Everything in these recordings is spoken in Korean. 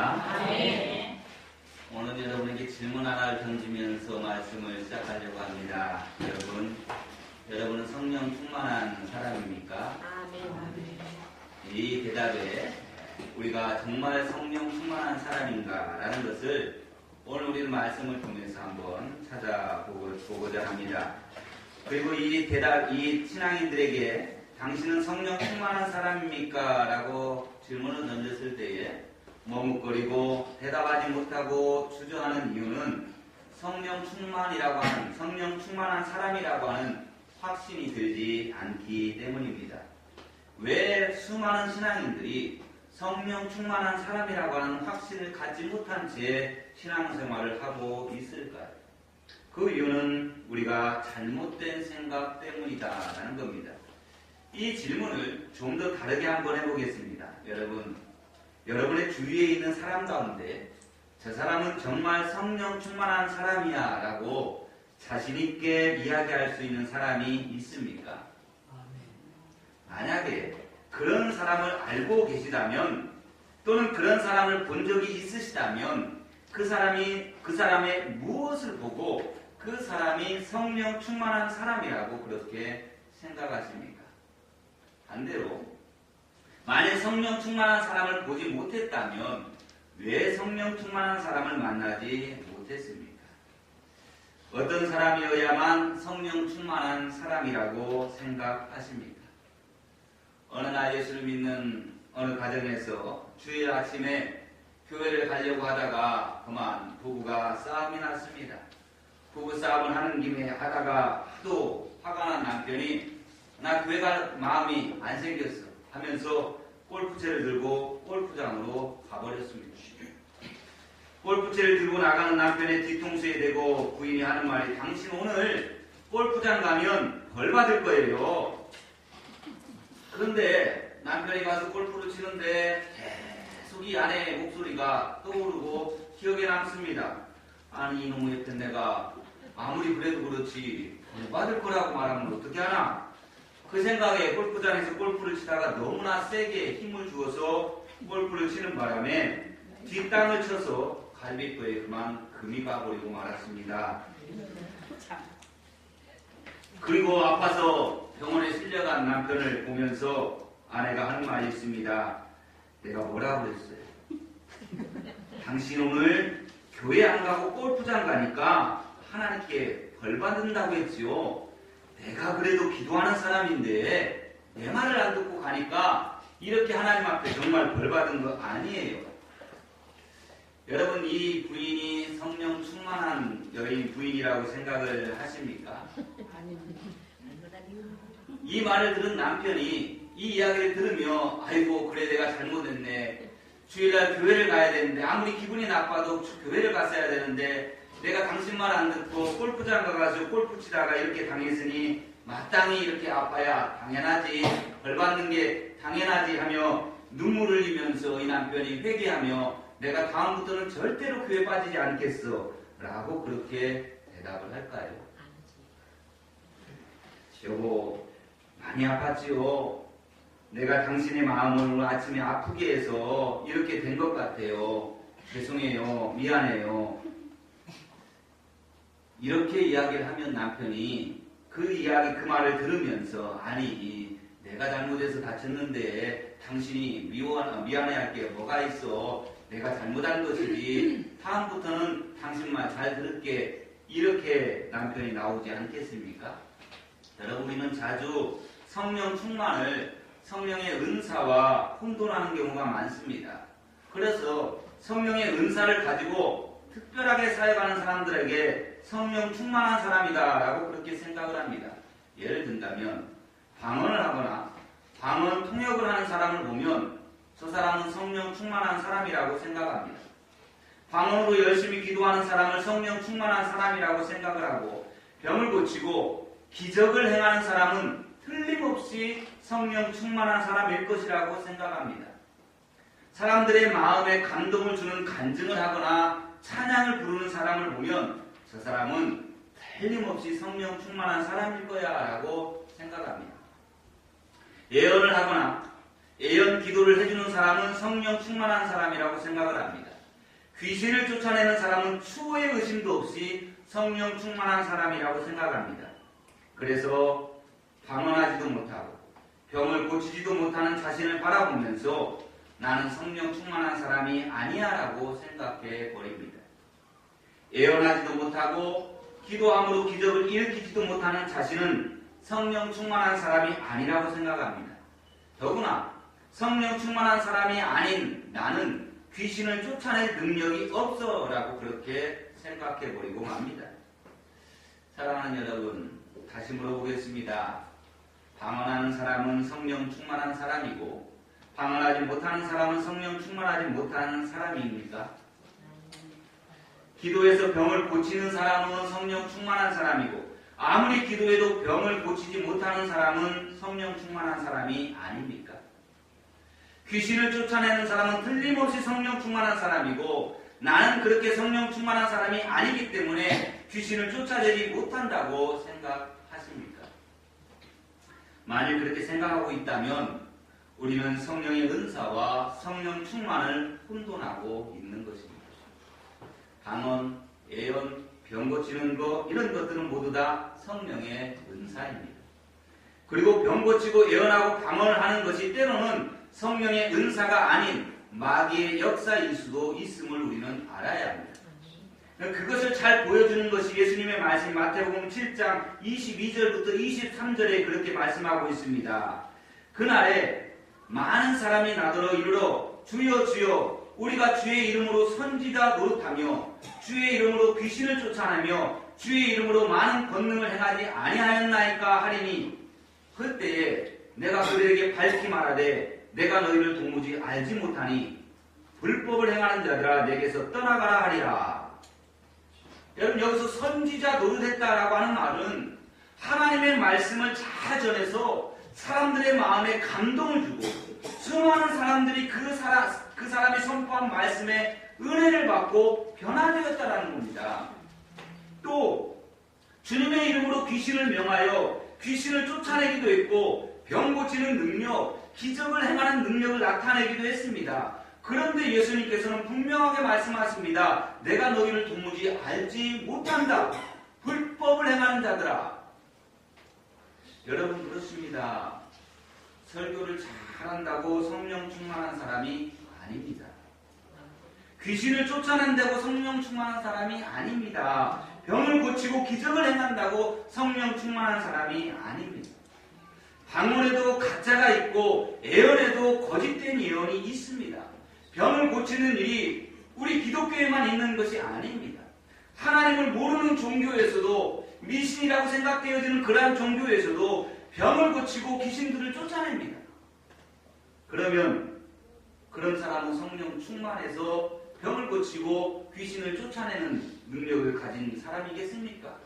안녕하십니까? 네. 오늘 여러분에게 질문 하나를 던지면서 말씀을 시작하려고 합니다. 여러분은 성령 충만한 사람입니까? 이 대답에 우리가 정말 성령 충만한 사람인가라는 것을 오늘 우리는 말씀을 통해서 한번 찾아보고자 합니다. 그리고 이 신앙인들에게 당신은 성령 충만한 사람입니까? 라고 질문을 던졌을 때에 머뭇거리고 대답하지 못하고 주저하는 이유는 성령 충만한 사람이라고 하는 확신이 들지 않기 때문입니다. 왜 수많은 신앙인들이 성령 충만한 사람이라고 하는 확신을 갖지 못한 채 신앙생활을 하고 있을까요? 그 이유는 우리가 잘못된 생각 때문이다라는 겁니다. 이 질문을 좀 더 다르게 한번 해보겠습니다. 여러분의 주위에 있는 사람 가운데 저 사람은 정말 성령 충만한 사람이야 라고 자신있게 이야기할 수 있는 사람이 있습니까? 만약에 그런 사람을 알고 계시다면 또는 그런 사람을 본 적이 있으시다면 그 사람의 무엇을 보고 그 사람이 성령 충만한 사람이라고 그렇게 생각하십니까? 반대로 만약 성령 충만한 사람을 보지 못했다면 왜 성령 충만한 사람을 만나지 못했습니까? 어떤 사람이어야만 성령 충만한 사람이라고 생각하십니까? 어느 날 예수를 믿는 어느 가정에서 주일 아침에 교회를 가려고 하다가 그만 부부가 싸움이 났습니다. 부부 싸움을 하는 김에 하다가 하도 화가 난 남편이 나 교회 갈 마음이 안 생겼어 하면서 골프채를 들고 골프장으로 가버렸습니다. 골프채를 들고 나가는 남편의 뒤통수에 대고 부인이 하는 말이 당신 오늘 골프장 가면 벌 받을 거예요. 그런데 남편이 가서 골프를 치는데 계속 이 아내의 목소리가 떠오르고 기억에 남습니다. 아니 이놈의 옆에 내가 아무리 그래도 그렇지 벌 받을 거라고 말하면 어떻게 하나? 그 생각에 골프장에서 골프를 치다가 너무나 세게 힘을 주어서 골프를 치는 바람에 뒷땅을 쳐서 갈비뼈에 그만 금이 가버리고 말았습니다. 그리고 아파서 병원에 실려간 남편을 보면서 아내가 하는 말이 있습니다. 내가 뭐라고 했어요? 당신 오늘 교회 안 가고 골프장 가니까 하나님께 벌 받는다고 했지요. 내가 그래도 기도하는 사람인데 내 말을 안 듣고 가니까 이렇게 하나님 앞에 정말 벌 받은 거 아니에요. 여러분 이 부인이 성령 충만한 여인 부인이라고 생각을 하십니까? 이 말을 들은 남편이 이 이야기를 들으며 아이고 그래 내가 잘못했네. 주일날 교회를 가야 되는데 아무리 기분이 나빠도 교회를 갔어야 되는데 내가 당신 말 안 듣고 골프장 가가지고 골프 치다가 이렇게 당했으니 마땅히 이렇게 아파야 당연하지 벌 받는 게 당연하지 하며 눈물을 흘리면서 이 남편이 회개하며 내가 다음부터는 절대로 교회 빠지지 않겠어 라고 그렇게 대답을 할까요? 여보 많이 아팠지요. 내가 당신의 마음을 오늘 아침에 아프게 해서 이렇게 된 것 같아요. 죄송해요. 미안해요. 이렇게 이야기를 하면 남편이 그 말을 들으면서 아니 내가 잘못해서 다쳤는데 당신이 미안해할 게 뭐가 있어. 내가 잘못한 것이지 다음부터는 당신 말 잘 들을게. 이렇게 남편이 나오지 않겠습니까? 여러분 우리는 자주 성령 충만을 성령의 은사와 혼돈하는 경우가 많습니다. 그래서 성령의 은사를 가지고 특별하게 사역하는 사람들에게 성령 충만한 사람이다 라고 그렇게 생각을 합니다. 예를 든다면 방언을 하거나 방언 통역을 하는 사람을 보면 저 사람은 성령 충만한 사람이라고 생각합니다. 방언으로 열심히 기도하는 사람을 성령 충만한 사람이라고 생각을 하고 병을 고치고 기적을 행하는 사람은 틀림없이 성령 충만한 사람일 것이라고 생각합니다. 사람들의 마음에 감동을 주는 간증을 하거나 찬양을 부르는 사람을 보면 저 사람은 틀림없이 성령 충만한 사람일 거야 라고 생각합니다. 예언을 하거나 예언 기도를 해주는 사람은 성령 충만한 사람이라고 생각을 합니다. 귀신을 쫓아내는 사람은 추호의 의심도 없이 성령 충만한 사람이라고 생각합니다. 그래서 방언하지도 못하고 병을 고치지도 못하는 자신을 바라보면서 나는 성령 충만한 사람이 아니야 라고 생각해 버립니다. 예언하지도 못하고 기도함으로 기적을 일으키지도 못하는 자신은 성령 충만한 사람이 아니라고 생각합니다. 더구나 성령 충만한 사람이 아닌 나는 귀신을 쫓아낼 능력이 없어 라고 그렇게 생각해 버리고 맙니다. 사랑하는 여러분, 다시 물어보겠습니다. 방언하는 사람은 성령 충만한 사람이고 방언하지 못하는 사람은 성령 충만하지 못하는 사람입니까? 기도해서 병을 고치는 사람은 성령 충만한 사람이고 아무리 기도해도 병을 고치지 못하는 사람은 성령 충만한 사람이 아닙니까? 귀신을 쫓아내는 사람은 틀림없이 성령 충만한 사람이고 나는 그렇게 성령 충만한 사람이 아니기 때문에 귀신을 쫓아내지 못한다고 생각하십니까? 만일 그렇게 생각하고 있다면 우리는 성령의 은사와 성령 충만을 혼돈하고 있는 것입니다. 방언, 예언, 병 고치는 것 이런 것들은 모두 다 성령의 은사입니다. 그리고 병 고치고 예언하고 방언을 하는 것이 때로는 성령의 은사가 아닌 마귀의 역사일 수도 있음을 우리는 알아야 합니다. 그것을 잘 보여주는 것이 예수님의 말씀 마태복음 7장 22절부터 23절에 그렇게 말씀하고 있습니다. 그날에 많은 사람이 나더러 이르러 주여 주여 우리가 주의 이름으로 선지자 노릇하며 주의 이름으로 귀신을 쫓아내며 주의 이름으로 많은 권능을 행하지 아니하였나이까 하리니 그때에 내가 그들에게 밝히 말하되 내가 너희를 도무지 알지 못하니 불법을 행하는 자들아 내게서 떠나가라 하리라. 여러분 여기서 선지자 노릇했다라고 하는 말은 하나님의 말씀을 잘 전해서 사람들의 마음에 감동을 주고 수많은 사람들이 그 사람이 선포한 말씀에 은혜를 받고 변화되었다라는 겁니다. 또 주님의 이름으로 귀신을 명하여 귀신을 쫓아내기도 했고 병 고치는 능력, 기적을 행하는 능력을 나타내기도 했습니다. 그런데 예수님께서는 분명하게 말씀하십니다. 내가 너희를 도무지 알지 못한다. 불법을 행하는 자들아. 여러분 그렇습니다. 설교를 잘한다고 성령 충만한 사람이 아닙니다. 귀신을 쫓아낸다고 성령 충만한 사람이 아닙니다. 병을 고치고 기적을 행한다고 성령 충만한 사람이 아닙니다. 방언에도 가짜가 있고 예언에도 거짓된 예언이 있습니다. 병을 고치는 일이 우리 기독교에만 있는 것이 아닙니다. 하나님을 모르는 종교에서도 미신이라고 생각되어지는 그러한 종교에서도 병을 고치고 귀신들을 쫓아냅니다. 그러면 그런 사람은 성령 충만해서 병을 고치고 귀신을 쫓아내는 능력을 가진 사람이겠습니까?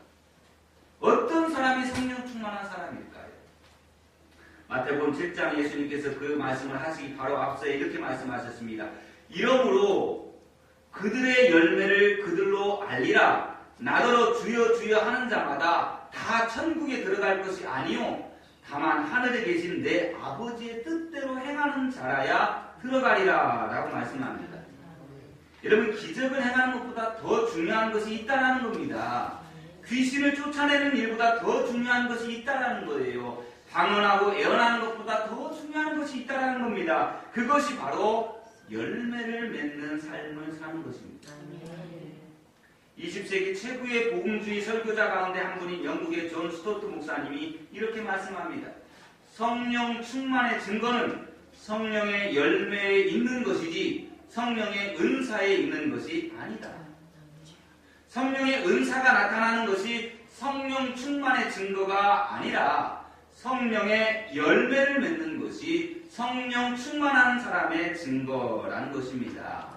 어떤 사람이 성령 충만한 사람일까요? 마태복음 7장 예수님께서 그 말씀을 하시기 바로 앞서에 이렇게 말씀하셨습니다. 이러므로 그들의 열매를 그들로 알리라. 나더러 주여 주여 하는 자마다 다 천국에 들어갈 것이 아니요 다만 하늘에 계신 내 아버지의 뜻대로 행하는 자라야 들어가리라 라고 말씀합니다. 여러분 기적을 행하는 것보다 더 중요한 것이 있다는 겁니다. 귀신을 쫓아내는 일보다 더 중요한 것이 있다는 거예요. 방언하고 예언하는 것보다 더 중요한 것이 있다는 겁니다. 그것이 바로 열매를 맺는 삶을 사는 것입니다. 20세기 최고의 복음주의 설교자 가운데 한 분인 영국의 존 스토트 목사님이 이렇게 말씀합니다. 성령 충만의 증거는 성령의 열매에 있는 것이지 성령의 은사에 있는 것이 아니다. 성령의 은사가 나타나는 것이 성령 충만의 증거가 아니라 성령의 열매를 맺는 것이 성령 충만한 사람의 증거라는 것입니다.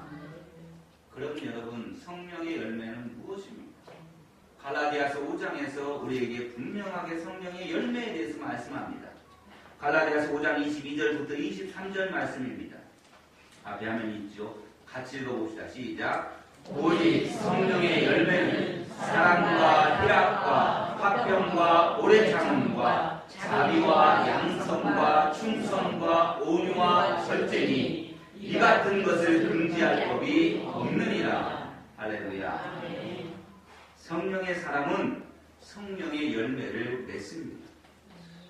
그럼 여러분 성령의 열매는 무엇입니까? 갈라디아서 5장에서 우리에게 분명하게 성령의 열매에 대해서 말씀합니다. 갈라디아서 5장 22절부터 23절 말씀입니다. 앞에 화면이 있죠. 같이 읽어봅시다. 시작. 오직 성령의 열매는 사랑과 희락과 화평과 오래 참음과 자비와 양선과 충성과 온유와 절제니 이 같은 것을 금지할 법이 없느니라. 할렐루야. 성령의 사람은 성령의 열매를 맺습니다.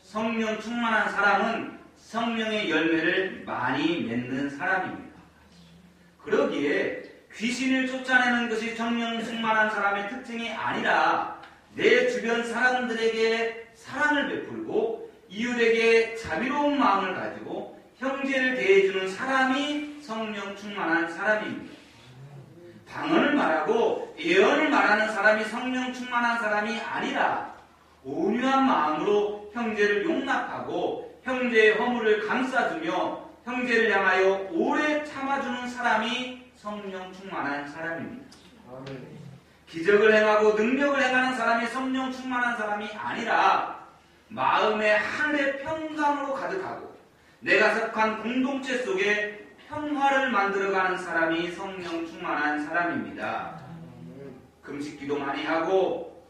성령 충만한 사람은 성령의 열매를 많이 맺는 사람입니다. 그러기에 귀신을 쫓아내는 것이 성령 충만한 사람의 특징이 아니라 내 주변 사람들에게 사랑을 베풀고 이웃에게 자비로운 마음을 가지고 형제를 대해주는 사람이 성령 충만한 사람입니다. 방언을 말하고 예언을 말하는 사람이 성령 충만한 사람이 아니라 온유한 마음으로 형제를 용납하고 형제의 허물을 감싸주며 형제를 향하여 오래 참아주는 사람이 성령 충만한 사람입니다. 기적을 행하고 능력을 행하는 사람이 성령 충만한 사람이 아니라 마음의 하늘의 평강으로 가득하고 내가 속한 공동체 속에 평화를 만들어가는 사람이 성령 충만한 사람입니다. 금식기도 많이 하고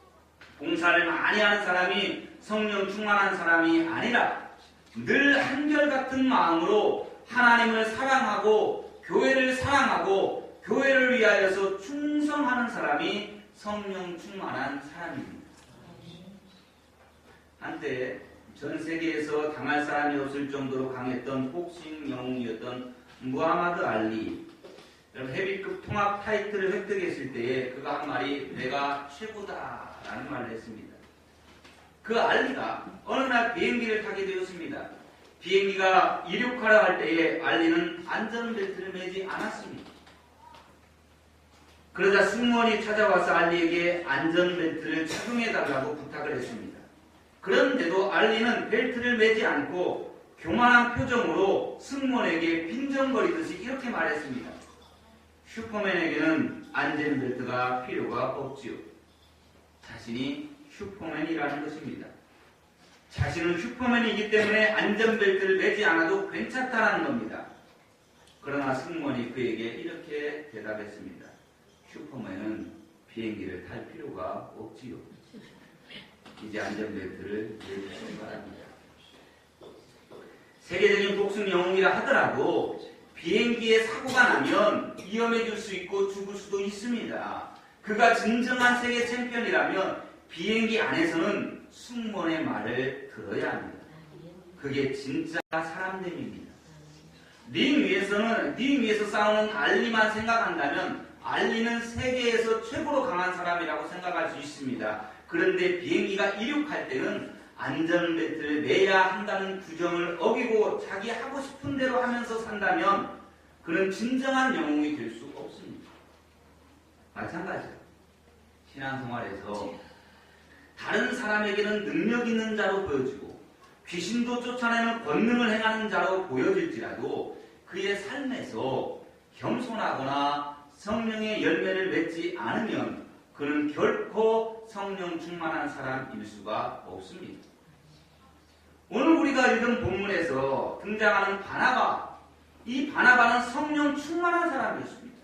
봉사를 많이 하는 사람이 성령 충만한 사람이 아니라 늘 한결같은 마음으로 하나님을 사랑하고 교회를 사랑하고 교회를 위하여서 충성하는 사람이 성령 충만한 사람입니다. 한때 전 세계에서 당할 사람이 없을 정도로 강했던 복싱 영웅이었던 무하마드 알리, 헤비급 통합 타이틀을 획득했을 때에 그가 한 말이 내가 최고다라는 말을 했습니다. 그 알리가 어느 날 비행기를 타게 되었습니다. 비행기가 이륙하려 할 때에 알리는 안전벨트를 매지 않았습니다. 그러자 승무원이 찾아와서 알리에게 안전벨트를 착용해달라고 부탁을 했습니다. 그런데도 알리는 벨트를 매지 않고 교만한 표정으로 승무원에게 빈정거리듯이 이렇게 말했습니다. 슈퍼맨에게는 안전벨트가 필요가 없지요. 자신이 슈퍼맨이라는 것입니다. 자신은 슈퍼맨이기 때문에 안전벨트를 매지 않아도 괜찮다는 겁니다. 그러나 승무원이 그에게 이렇게 대답했습니다. 슈퍼맨은 비행기를 탈 필요가 없지요. 이제 안전벨트를 매주시기 바랍니다. 세계적인 복싱 영웅이라 하더라도 비행기에 사고가 나면 위험해질 수 있고 죽을 수도 있습니다. 그가 진정한 세계 챔피언이라면 비행기 안에서는 승무원의 말을 들어야 합니다. 그게 진짜 사람됨입니다. 링 위에서 싸우는 알리만 생각한다면 알리는 세계에서 최고로 강한 사람이라고 생각할 수 있습니다. 그런데 비행기가 이륙할 때는 안전벨트를 매야 한다는 규정을 어기고 자기 하고 싶은 대로 하면서 산다면 그는 진정한 영웅이 될 수 없습니다. 마찬가지로 신앙생활에서 다른 사람에게는 능력 있는 자로 보여지고 귀신도 쫓아내는 권능을 행하는 자로 보여질지라도 그의 삶에서 겸손하거나 성령의 열매를 맺지 않으면 그는 결코 성령 충만한 사람일 수가 없습니다. 오늘 우리가 읽은 본문에서 등장하는 바나바, 이 바나바는 성령 충만한 사람이었습니다.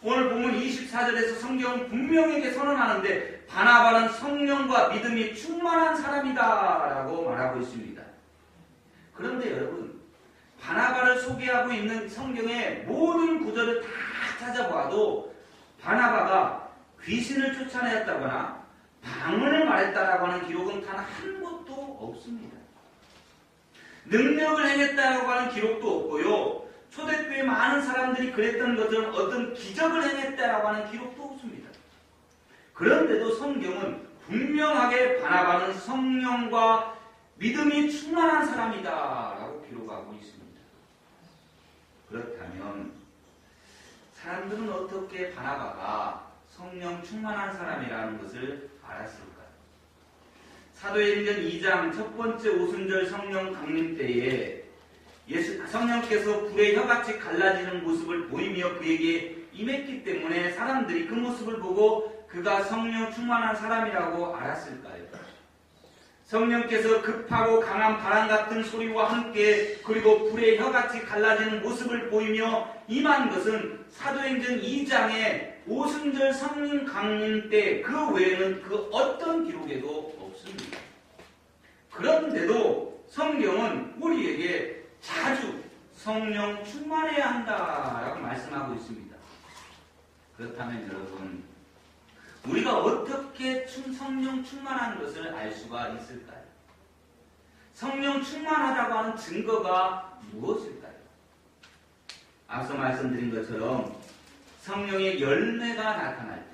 오늘 본문 24절에서 성경은 분명하게 선언하는데 바나바는 성령과 믿음이 충만한 사람이다 라고 말하고 있습니다. 그런데 여러분, 바나바를 소개하고 있는 성경의 모든 구절을 다 찾아봐도 바나바가 귀신을 쫓아내었다거나 방언을 말했다라고 하는 기록은 단 한 곳도 없습니다. 능력을 행했다라고 하는 기록도 없고요. 초대교회 많은 사람들이 그랬던 것처럼 어떤 기적을 행했다라고 하는 기록도 없습니다. 그런데도 성경은 분명하게 바나바는 성령과 믿음이 충만한 사람이다라고 기록하고 있습니다. 그렇다면 사람들은 어떻게 바나바가 성령 충만한 사람이라는 것을 알았을까요? 사도행전 2장 첫 번째 오순절 성령 강림 때에 성령께서 불의 혀같이 갈라지는 모습을 보이며 그에게 임했기 때문에 사람들이 그 모습을 보고 그가 성령 충만한 사람이라고 알았을까요? 성령께서 급하고 강한 바람 같은 소리와 함께 그리고 불의 혀같이 갈라지는 모습을 보이며 임한 것은 사도행전 2장의 오순절 성령 강림 때 그 외에는 그 어떤 기록에도 없습니다. 그런데도 성경은 우리에게 자주 성령 충만해야 한다라고 말씀하고 있습니다. 그렇다면 여러분, 우리가 어떻게 성령 충만한 것을 알 수가 있을까요? 성령 충만하다고 하는 증거가 무엇일까요? 앞서 말씀드린 것처럼 성령의 열매가 나타날 때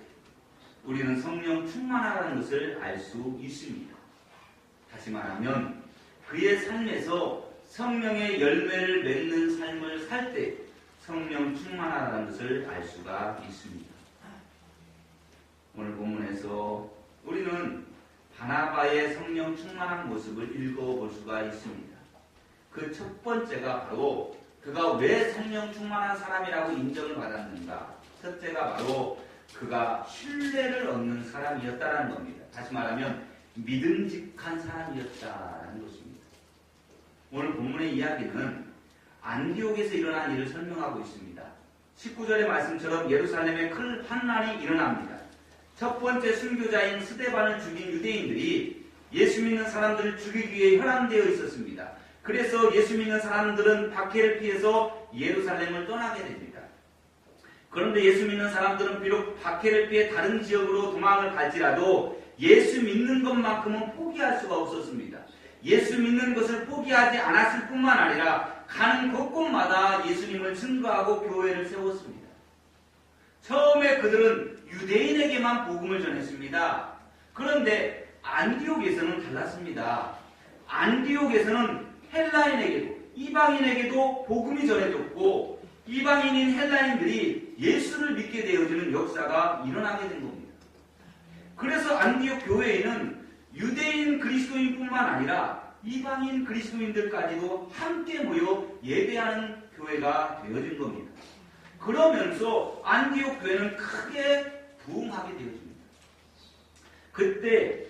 우리는 성령 충만하다는 것을 알 수 있습니다. 다시 말하면 그의 삶에서 성령의 열매를 맺는 삶을 살 때 성령 충만하다는 것을 알 수가 있습니다. 오늘 본문에서 우리는 바나바의 성령 충만한 모습을 읽어볼 수가 있습니다. 그 첫 번째가 바로 그가 왜 성령 충만한 사람이라고 인정을 받았는가? 첫째가 바로 그가 신뢰를 얻는 사람이었다는 겁니다. 다시 말하면 믿음직한 사람이었다는 것입니다. 오늘 본문의 이야기는 안디옥에서 일어난 일을 설명하고 있습니다. 19절의 말씀처럼 예루살렘에 큰 환난이 일어납니다. 첫 번째 순교자인 스데반을 죽인 유대인들이 예수 믿는 사람들을 죽이기 위해 혈안되어 있었습니다. 그래서 예수 믿는 사람들은 박해를 피해서 예루살렘을 떠나게 됩니다. 그런데 예수 믿는 사람들은 비록 박해를 피해 다른 지역으로 도망을 갈지라도 예수 믿는 것만큼은 포기할 수가 없었습니다. 예수 믿는 것을 포기하지 않았을 뿐만 아니라 가는 곳곳마다 예수님을 증거하고 교회를 세웠습니다. 처음에 그들은 유대인에게만 복음을 전했습니다. 그런데 안디옥에서는 달랐습니다. 안디옥에서는 헬라인에게도 이방인에게도 복음이 전해졌고 이방인인 헬라인들이 예수를 믿게 되어지는 역사가 일어나게 된 겁니다. 그래서 안디옥 교회에는 유대인 그리스도인뿐만 아니라 이방인 그리스도인들까지도 함께 모여 예배하는 교회가 되어진 겁니다. 그러면서 안디옥 교회는 크게 부흥하게 되어집니다. 그때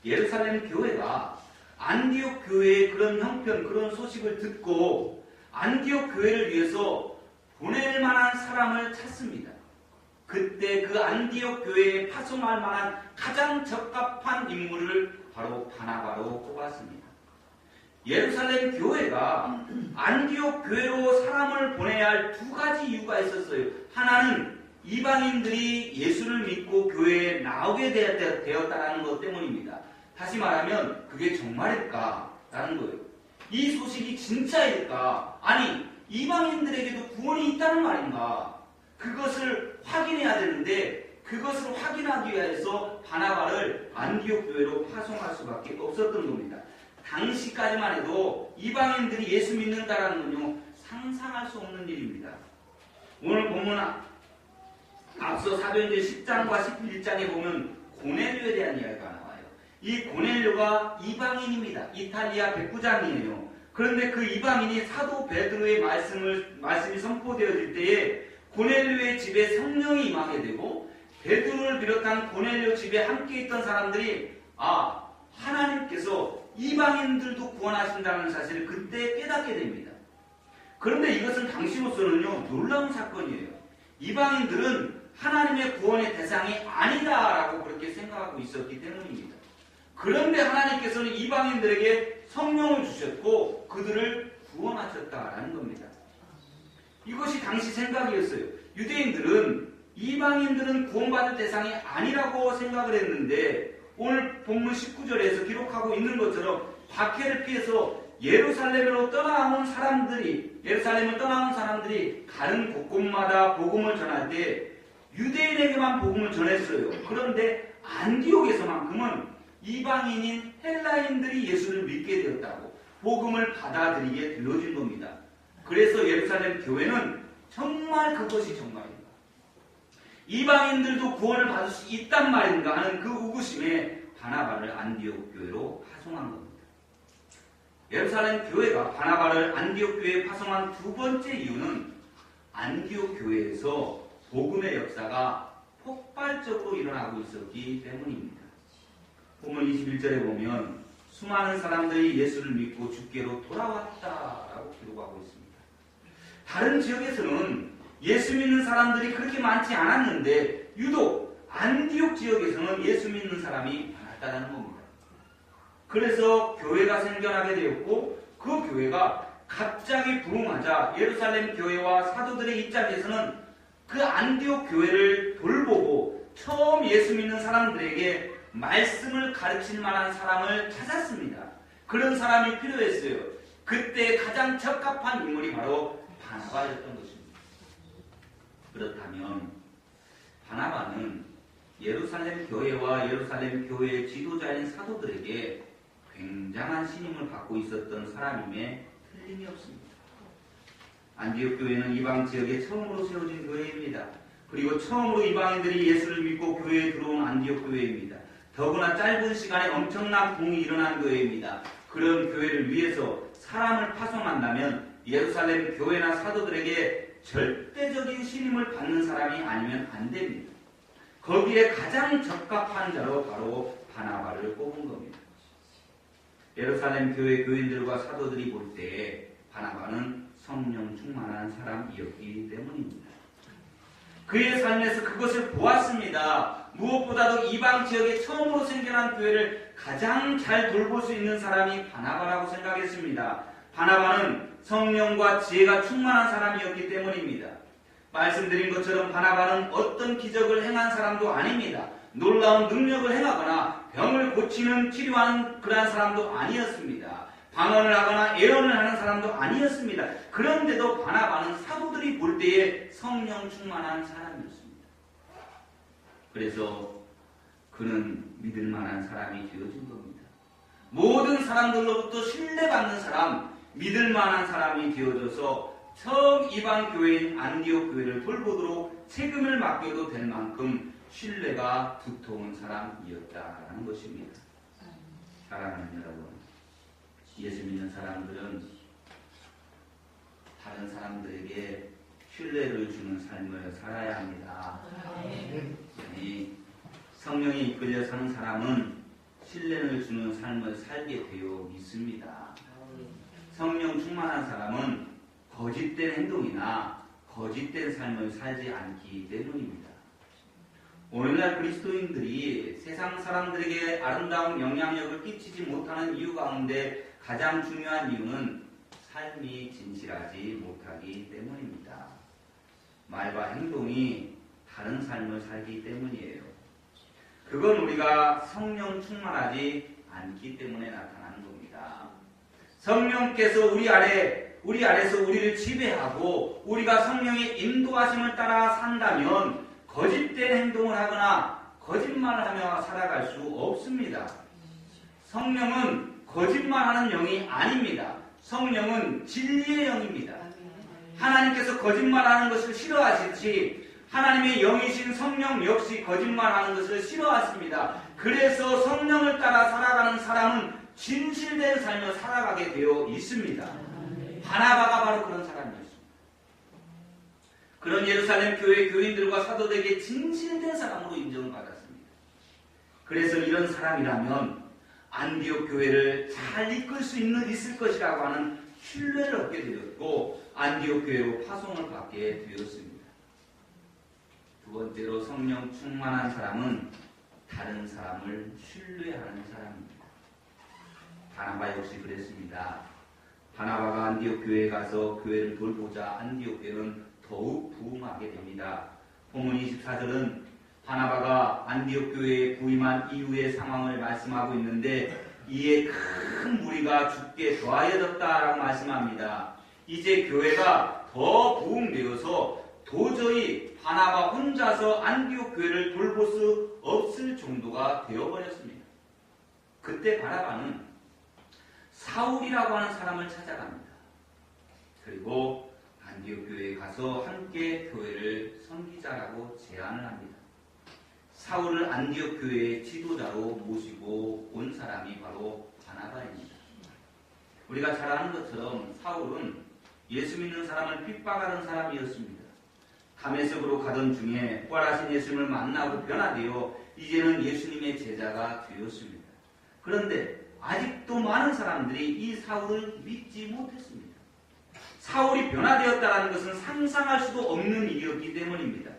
예루살렘 교회가 안디옥 교회의 그런 형편, 그런 소식을 듣고 안디옥 교회를 위해서 보낼 만한 사람을 찾습니다. 그때 그 안디옥 교회에 파송할 만한 가장 적합한 인물을 바로 바나바로 뽑았습니다. 예루살렘 교회가 안디옥 교회로 사람을 보내야 할 두 가지 이유가 있었어요. 하나는 이방인들이 예수를 믿고 교회에 나오게 되었다는 것 때문입니다. 다시 말하면 그게 정말일까라는 거예요. 이 소식이 진짜일까? 아니, 이방인들에게도 구원이 있다는 말인가? 그것을 확인해야 되는데 그것을 확인하기 위해서 바나바를 안디옥 교회로 파송할 수밖에 없었던 겁니다. 당시까지만 해도 이방인들이 예수 믿는다라는 건요, 상상할 수 없는 일입니다. 오늘 본문 앞서 사도행전 10장과 11장에 보면 고넬료에 대한 이야기가 나와요. 이 고넬료가 이방인입니다. 이탈리아 백부장이에요. 그런데 그 이방인이 사도 베드로의 말씀이 선포되어질 때에 고넬료의 집에 성령이 임하게 되고 베드로를 비롯한 고넬료 집에 함께 있던 사람들이 하나님께서 이방인들도 구원하신다는 사실을 그때 깨닫게 됩니다. 그런데 이것은 당시로서는요, 놀라운 사건이에요. 이방인들은 하나님의 구원의 대상이 아니다라고 그렇게 생각하고 있었기 때문입니다. 그런데 하나님께서는 이방인들에게 성령을 주셨고 그들을 구원하셨다라는 겁니다. 이것이 당시 생각이었어요. 유대인들은 이방인들은 구원받을 대상이 아니라고 생각을 했는데 오늘 본문 19절에서 기록하고 있는 것처럼 박해를 피해서 예루살렘을 떠나온 사람들이 가는 곳곳마다 복음을 전할 때 유대인에게만 복음을 전했어요. 그런데 안디옥에서만큼은 이방인인 헬라인들이 예수를 믿게 되었다고 복음을 받아들이게 되어진 겁니다. 그래서 예루살렘 교회는 정말 그것이 정말인가? 이방인들도 구원을 받을 수 있단 말인가 하는 그 의구심에 바나바를 안디옥 교회로 파송한 겁니다. 예루살렘 교회가 바나바를 안디옥 교회에 파송한 두 번째 이유는 안디옥 교회에서 복음의 역사가 폭발적으로 일어나고 있었기 때문입니다. 본문 21절에 보면 수많은 사람들이 예수를 믿고 주께로 돌아왔다라고 기록하고 있습니다. 다른 지역에서는 예수 믿는 사람들이 그렇게 많지 않았는데 유독 안디옥 지역에서는 예수 믿는 사람이 많았다는 겁니다. 그래서 교회가 생겨나게 되었고 그 교회가 갑자기 부흥하자 예루살렘 교회와 사도들의 입장에서는 그 안디옥 교회를 돌보고 처음 예수 믿는 사람들에게 말씀을 가르칠 만한 사람을 찾았습니다. 그런 사람이 필요했어요. 그때 가장 적합한 인물이 바로 바나바였던 것입니다. 그렇다면 바나바는 예루살렘 교회와 예루살렘 교회의 지도자인 사도들에게 굉장한 신임을 받고 있었던 사람임에 틀림이 없습니다. 안디옥 교회는 이방 지역에 처음으로 세워진 교회입니다. 그리고 처음으로 이방인들이 예수를 믿고 교회에 들어온 안디옥 교회입니다. 더구나 짧은 시간에 엄청난 부흥이 일어난 교회입니다. 그런 교회를 위해서 사람을 파송한다면 예루살렘 교회나 사도들에게 절대적인 신임을 받는 사람이 아니면 안 됩니다. 거기에 가장 적합한 자로 바로 바나바를 뽑은 겁니다. 예루살렘 교회 교인들과 사도들이 볼 때 바나바는 성령 충만한 사람이었기 때문입니다. 그의 삶에서 그것을 보았습니다. 무엇보다도 이방 지역에 처음으로 생겨난 교회를 가장 잘 돌볼 수 있는 사람이 바나바라고 생각했습니다. 바나바는 성령과 지혜가 충만한 사람이었기 때문입니다. 말씀드린 것처럼 바나바는 어떤 기적을 행한 사람도 아닙니다. 놀라운 능력을 행하거나 병을 고치는 치료하는 그러한 사람도 아니었습니다. 방언을 하거나 예언을 하는 사람도 아니었습니다. 그런데도 바나바는 사도들이 볼 때에 성령 충만한 사람이었습니다. 그래서 그는 믿을 만한 사람이 되어진 겁니다. 모든 사람들로부터 신뢰받는 사람, 믿을 만한 사람이 되어져서 처음 이방 교회인 안디옥 교회를 돌보도록 책임을 맡겨도 될 만큼 신뢰가 두터운 사람이었다라는 것입니다. 사랑하는 여러분, 예수 믿는 사람들은 다른 사람들에게 신뢰를 주는 삶을 살아야 합니다. 아니, 성령이 이끌려 사는 사람은 신뢰를 주는 삶을 살게 되어 있습니다. 성령 충만한 사람은 거짓된 행동이나 거짓된 삶을 살지 않기 때문입니다. 오늘날 그리스도인들이 세상 사람들에게 아름다운 영향력을 끼치지 못하는 이유 가운데 가장 중요한 이유는 삶이 진실하지 못하기 때문입니다. 말과 행동이 다른 삶을 살기 때문이에요. 그건 우리가 성령 충만하지 않기 때문에 나타나는 겁니다. 성령께서 우리 안에서 우리를 지배하고 우리가 성령의 인도하심을 따라 산다면 거짓된 행동을 하거나 거짓말을 하며 살아갈 수 없습니다. 성령은 거짓말하는 영이 아닙니다. 성령은 진리의 영입니다. 하나님께서 거짓말하는 것을 싫어하시지 하나님의 영이신 성령 역시 거짓말하는 것을 싫어하십니다. 그래서 성령을 따라 살아가는 사람은 진실된 삶을 살아가게 되어 있습니다. 바나바가 바로 그런 사람이었습니다. 그런 예루살렘 교회 교인들과 사도들에게 진실된 사람으로 인정을 받았습니다. 그래서 이런 사람이라면 안디옥 교회를 잘 이끌 수 있을 것이라고 하는 신뢰를 얻게 되었고 안디옥 교회로 파송을 받게 되었습니다. 두 번째로 성령 충만한 사람은 다른 사람을 신뢰하는 사람입니다. 바나바 역시 그랬습니다. 바나바가 안디옥 교회에 가서 교회를 돌보자 안디옥 교회는 더욱 부흥하게 됩니다. 본문 24절은 바나바가 안디옥 교회에 부임한 이후의 상황을 말씀하고 있는데 이에 큰 무리가 죽게 더하여졌다라고 말씀합니다. 이제 교회가 더 부흥되어서 도저히 바나바 혼자서 안디옥 교회를 돌볼 수 없을 정도가 되어버렸습니다. 그때 바나바는 사울이라고 하는 사람을 찾아갑니다. 그리고 안디옥 교회에 가서 함께 교회를 섬기자라고 제안을 합니다. 사울을 안디옥 교회의 지도자로 모시고 온 사람이 바로 바나바입니다. 우리가 잘 아는 것처럼 사울은 예수 믿는 사람을 핍박하는 사람이었습니다. 다메섹으로 가던 중에 부활하신 예수님을 만나고 변화되어 이제는 예수님의 제자가 되었습니다. 그런데 아직도 많은 사람들이 이 사울을 믿지 못했습니다. 사울이 변화되었다는 것은 상상할 수도 없는 일이었기 때문입니다.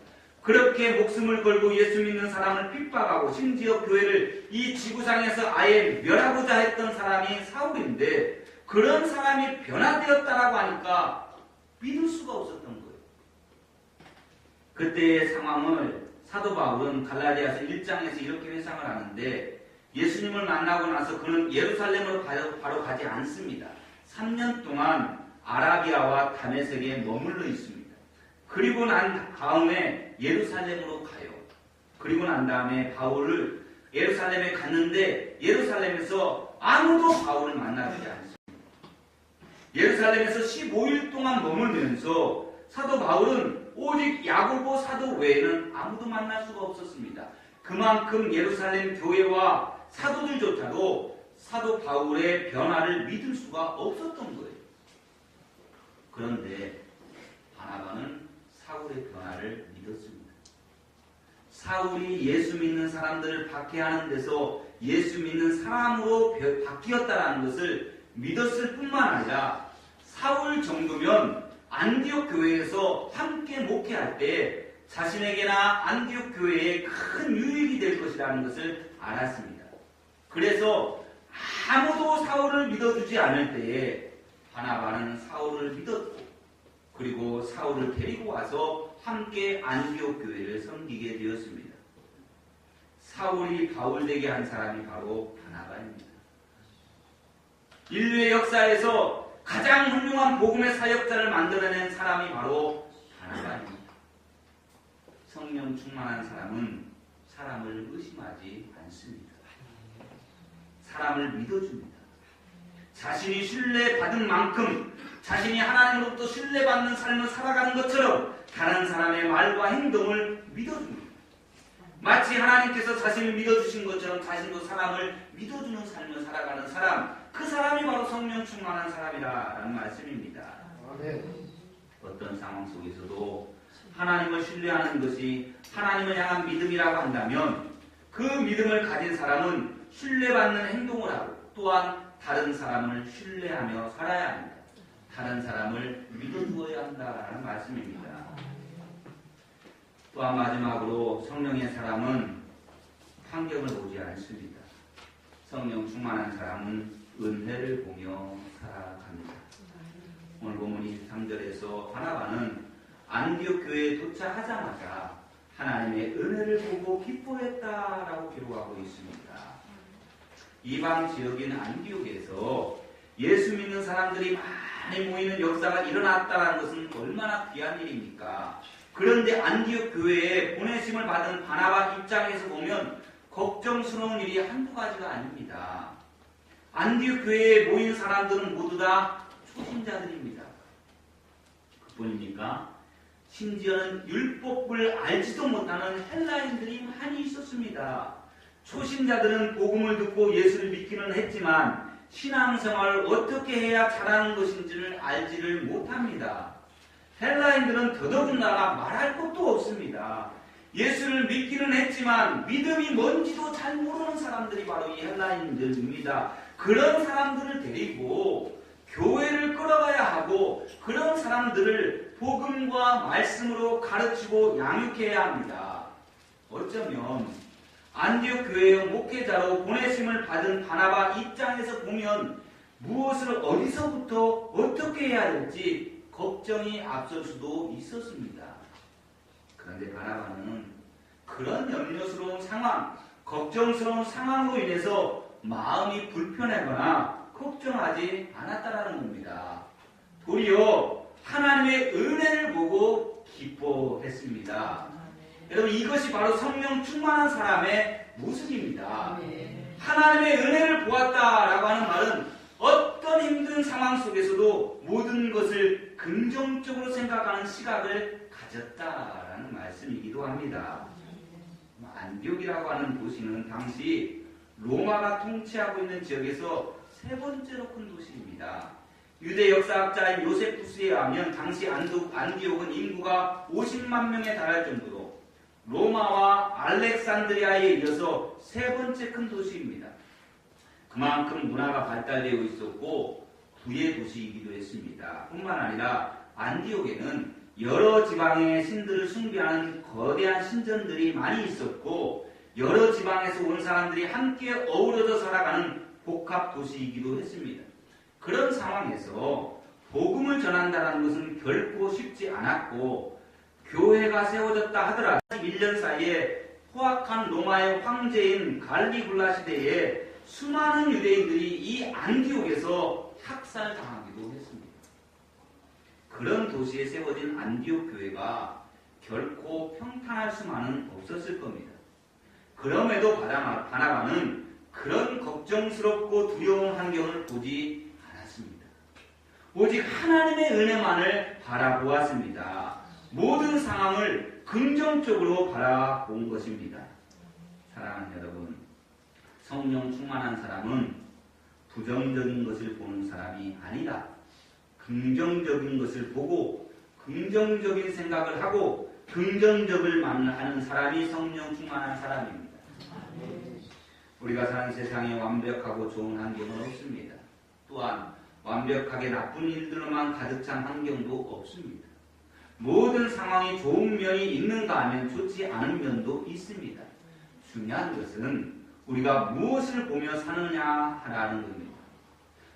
그렇게 목숨을 걸고 예수 믿는 사람을 핍박하고 심지어 교회를 이 지구상에서 아예 멸하고자 했던 사람이 사울인데 그런 사람이 변화되었다라고 하니까 믿을 수가 없었던 거예요. 그때의 상황을 사도 바울은 갈라디아서 1장에서 이렇게 회상을 하는데, 예수님을 만나고 나서 그는 예루살렘으로 바로 가지 않습니다. 3년 동안 아라비아와 다메섹에 머물러 있습니다. 그리고 난 다음에 예루살렘으로 가요. 그리고 난 다음에 바울을 예루살렘에 갔는데 예루살렘에서 아무도 바울을 만나주지 않습니다. 예루살렘에서 15일 동안 머물면서 사도 바울은 오직 야고보 사도 외에는 아무도 만날 수가 없었습니다. 그만큼 예루살렘 교회와 사도들조차도 사도 바울의 변화를 믿을 수가 없었던 거예요. 그런데 바나바는 사울의 변화를 믿었습니다. 사울이 예수 믿는 사람들을 박해하는 데서 예수 믿는 사람으로 바뀌었다는 것을 믿었을 뿐만 아니라 사울 정도면 안디옥 교회에서 함께 목회할 때 자신에게나 안디옥 교회에 큰 유익이 될 것이라는 것을 알았습니다. 그래서 아무도 사울을 믿어주지 않을 때에 바나바는 사울을 믿었고, 그리고 사울을 데리고 와서 함께 안디옥 교회를 섬기게 되었습니다. 사울이 바울 되게 한 사람이 바로 바나바입니다. 인류의 역사에서 가장 훌륭한 복음의 사역자를 만들어낸 사람이 바로 바나바입니다. 성령 충만한 사람은 사람을 의심하지 않습니다. 사람을 믿어줍니다. 자신이 신뢰받은 만큼 자신이 하나님으로부터 신뢰받는 삶을 살아가는 것처럼 다른 사람의 말과 행동을 믿어줍니다. 마치 하나님께서 자신을 믿어주신 것처럼 자신도 사람을 믿어주는 삶을 살아가는 사람, 그 사람이 바로 성령 충만한 사람이라는 말씀입니다. 아멘. 어떤 상황 속에서도 하나님을 신뢰하는 것이 하나님을 향한 믿음이라고 한다면 그 믿음을 가진 사람은 신뢰받는 행동을 하고 또한 다른 사람을 신뢰하며 살아야 합니다. 다른 사람을 믿어주어야 한다는 말씀입니다. 또한 마지막으로 성령의 사람은 환경을 보지 않습니다. 성령 충만한 사람은 은혜를 보며 살아갑니다. 오늘 본문 23절에서 바나바는 안디옥 교회에 도착하자마자 하나님의 은혜를 보고 기뻐했다라고 기록하고 있습니다. 이방 지역인 안디옥에서 예수 믿는 사람들이 많이 모이는 역사가 일어났다는 것은 얼마나 귀한 일입니까? 그런데 안디옥 교회에 보내심을 받은 바나바 입장에서 보면 걱정스러운 일이 한두 가지가 아닙니다. 안디옥 교회에 모인 사람들은 모두 다 초신자들입니다. 그뿐입니까? 심지어는 율법을 알지도 못하는 헬라인들이 많이 있었습니다. 초신자들은 복음을 듣고 예수를 믿기는 했지만 신앙생활을 어떻게 해야 잘하는 것인지를 알지를 못합니다. 헬라인들은 더더군다나 말할 것도 없습니다. 예수를 믿기는 했지만 믿음이 뭔지도 잘 모르는 사람들이 바로 이 헬라인들입니다. 그런 사람들을 데리고 교회를 끌어가야 하고 그런 사람들을 복음과 말씀으로 가르치고 양육해야 합니다. 어쩌면 안디옥 교회의 목회자로 보내심을 받은 바나바 입장에서 보면 무엇을 어디서부터 어떻게 해야 할지 걱정이 앞설 수도 있었습니다. 그런데 바나바는 그런 염려스러운 상황, 걱정스러운 상황으로 인해서 마음이 불편하거나 걱정하지 않았다라는 겁니다. 도리어 하나님의 은혜를 보고 기뻐했습니다. 여러분, 이것이 바로 성령 충만한 사람의 모습입니다. 하나님의 은혜를 보았다라고 하는 말은 어떤 힘든 상황 속에서도 모든 것을 긍정적으로 생각하는 시각을 가졌다라는 말씀이기도 합니다. 안디옥이라고 하는 도시는 당시 로마가 통치하고 있는 지역에서 세 번째로 큰 도시입니다. 유대 역사학자인 요세푸스에 의하면 당시 안디옥은 인구가 50만 명에 달할 정도로 로마와 알렉산드리아에 이어서 세 번째 큰 도시입니다. 그만큼 문화가 발달되어 있었고 부의 도시이기도 했습니다. 뿐만 아니라 안디옥에는 여러 지방의 신들을 숭배하는 거대한 신전들이 많이 있었고 여러 지방에서 온 사람들이 함께 어우러져 살아가는 복합 도시이기도 했습니다. 그런 상황에서 복음을 전한다는 것은 결코 쉽지 않았고 교회가 세워졌다 하더라도 1년 사이에 포악한 로마의 황제인 갈리굴라 시대에 수많은 유대인들이 이 안디옥에서 학살당하기도 했습니다. 그런 도시에 세워진 안디옥 교회가 결코 평탄할 수만은 없었을 겁니다. 그럼에도 바나바는 그런 걱정스럽고 두려운 환경을 보지 않았습니다. 오직 하나님의 은혜만을 바라보았습니다. 모든 상황을 긍정적으로 바라본 것입니다. 사랑하는 여러분, 성령 충만한 사람은 부정적인 것을 보는 사람이 아니라 긍정적인 것을 보고 긍정적인 생각을 하고 긍정적을 하는 사람이 성령 충만한 사람입니다. 우리가 사는 세상에 완벽하고 좋은 환경은 없습니다. 또한 완벽하게 나쁜 일들로만 가득 찬 환경도 없습니다. 모든 상황이 좋은 면이 있는가 하면 좋지 않은 면도 있습니다. 중요한 것은 우리가 무엇을 보며 사느냐라는 겁니다.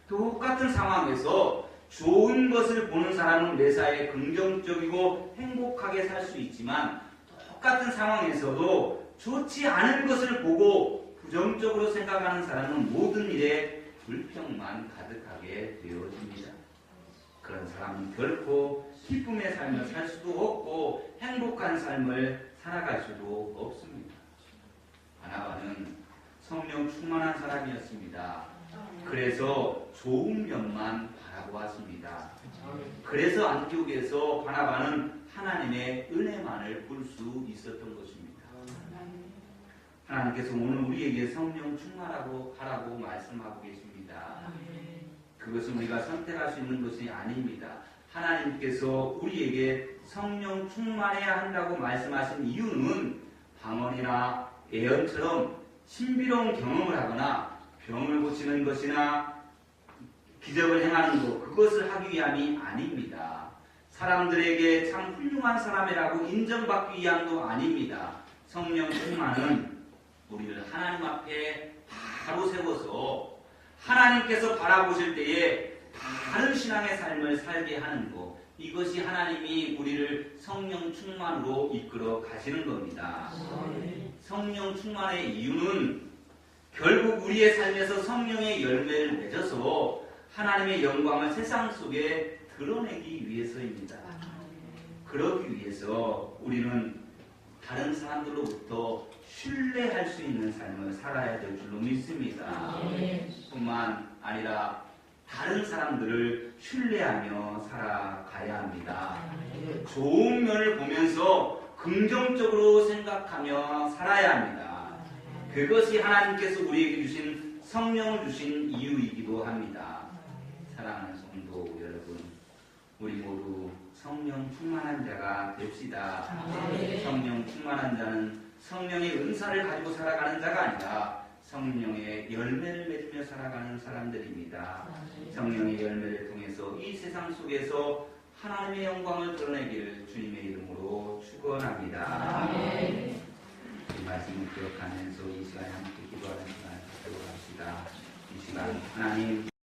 똑같은 상황에서 좋은 것을 보는 사람은 매사에 긍정적이고 행복하게 살 수 있지만 똑같은 상황에서도 좋지 않은 것을 보고 부정적으로 생각하는 사람은 모든 일에 불평만 가득하게 되어집니다. 그런 사람은 결코 기쁨의 삶을 살 수도 없고 행복한 삶을 살아갈 수도 없습니다. 바나바는 성령 충만한 사람이었습니다. 그래서 좋은 면만 바라보았습니다. 그래서 안디옥에서 바나바는 하나님의 은혜만을 볼 수 있었던 것입니다. 하나님께서 오늘 우리에게 성령 충만하고 하라고 말씀하고 계십니다. 그것은 우리가 선택할 수 있는 것이 아닙니다. 하나님께서 우리에게 성령 충만해야 한다고 말씀하신 이유는 방언이나 예언처럼 신비로운 경험을 하거나 병을 고치는 것이나 기적을 행하는 것, 그것을 하기 위함이 아닙니다. 사람들에게 참 훌륭한 사람이라고 인정받기 위함도 아닙니다. 성령 충만은 우리를 하나님 앞에 바로 세워서 하나님께서 바라보실 때에 다른 신앙의 삶을 살게 하는 것, 이것이 하나님이 우리를 성령 충만으로 이끌어 가시는 겁니다. 성령 충만의 이유는 결국 우리의 삶에서 성령의 열매를 맺어서 하나님의 영광을 세상 속에 드러내기 위해서입니다. 그러기 위해서 우리는 다른 사람들로부터 신뢰할 수 있는 삶을 살아야 될 줄로 믿습니다. 뿐만 아니라 다른 사람들을 신뢰하며 살아가야 합니다. 좋은 면을 보면서 긍정적으로 생각하며 살아야 합니다. 그것이 하나님께서 우리에게 주신 성령을 주신 이유이기도 합니다. 사랑하는 성도 여러분, 우리 모두 성령 충만한 자가 됩시다. 성령 충만한 자는 성령의 은사를 가지고 살아가는 자가 아니라 성령의 열매를 맺으며 살아가는 사람들입니다. 성령의 열매를 통해서 이 세상 속에서 하나님의 영광을 드러내기를 주님의 이름으로 축원합니다. 이 말씀을 기억하면서 이 시간에 함께 기도하는 시간을 갖도록 합시다. 이 시간 하나님